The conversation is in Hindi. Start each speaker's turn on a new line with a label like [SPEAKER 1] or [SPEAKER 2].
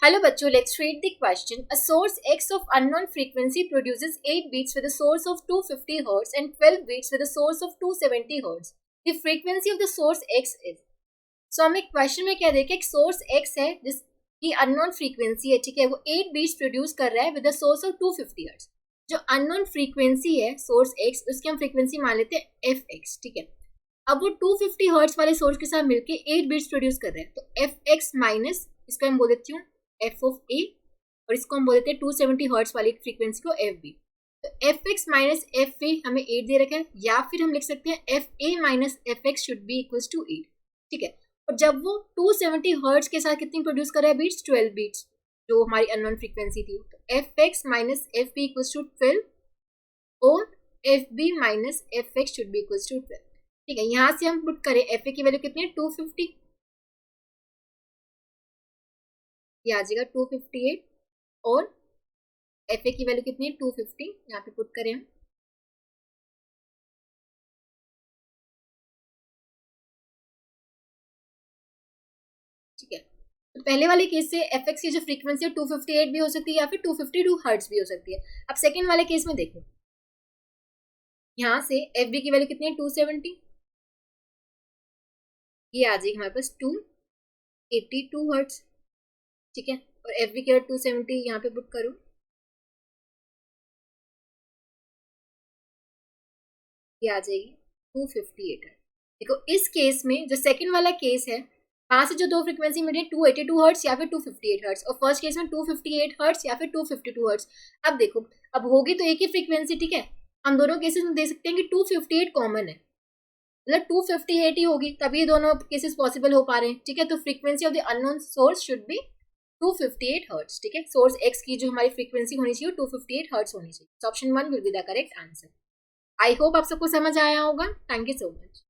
[SPEAKER 1] Hello बच्चों, let's read the question. A source X of unknown frequency produces 8 beats with a source of 250 Hz and 12 beats with a source of 270 Hz. The frequency of the source X is. So हमें क्वेश्चन में क्या देखें, एक सोर्स X है जिसकी अननोन फ्रीक्वेंसी है, ठीक है, वो 8 बीट्स प्रोड्यूस कर रहा है with a source of 250 hertz. जो अननोन फ्रीक्वेंसी है सोर्स X, उसकी हम फ्रीक्वेंसी मान लेते हैं Fx, ठीक है. अब वो 250 हर्ट्ज वाले सोर्स के साथ मिलके 8 बीट्स प्रोड्यूस कर रहे हैं, तो Fx माइनस इसका हम बोल देती हूँ एफ ऑफ ए, और इसको हम बोल देते हैं 270 हर्ट्ज वाली फ्रीक्वेंसी को एफ बी. तो F X minus F A हमें 8 दे रखा है, या फिर हम लिख सकते हैं F A minus F X should be equals to 8, ठीक है. और जब वो 270 हर्ट्ज के साथ कितनी प्रोड्यूस कर रहा है बीट्स, 12 बीट्स, जो हमारी अननोन फ्रीक्वेंसी थी. तो F X minus F B equals to 12 और F B minus F X should be equals to 12, ठीक है. यहाँ से हम पुट करें एफ ए की वैल्यू कितनी है 250, ये आ जाएगा 258, और एफ ए की वैल्यू कितनी है 250, यहाँ पे पुट करें हम. ठीक है, तो पहले वाले केस से एफ एक्स की जो फ्रीक्वेंसी है 258 भी हो सकती है या फिर 252 हर्ट्ज भी हो सकती है. अब सेकेंड वाले केस में देखो, यहाँ से एफ बी की वैल्यू कितनी है 270, ये आ जाएगी हमारे पास 282 हर्ट्ज, ठीक है. और एफ बी की वैल्यू 270 यहाँ पे पुट करो, ये आ जाएगी 258 हर्ट्ज. देखो इस केस में जो सेकंड वाला केस है, वहां से जो दो फ्रीक्वेंसी मिली है 282 हर्ट्ज या फिर 258 हर्ट्ज, और फर्स्ट केस में 258 हर्ट्ज या फिर 252 हर्ट्ज. अब देखो, अब होगी तो एक ही फ्रीक्वेंसी, ठीक है. हम दोनों केसेस में देख सकते हैं कि 258 कॉमन है, मतलब 258 ही होगी, तभी दोनों केसेस पॉसिबल हो पा रहे हैं, ठीक है. तो frequency of the unknown source should be 258 hertz, ठीक है. सोर्स एक्स की जो हमारी फ्रीक्वेंसी होनी चाहिए 258 हर्ट्ज होनी चाहिए. Option 1 will be the correct answer. I hope आप सबको समझ आया होगा. Thank you so much.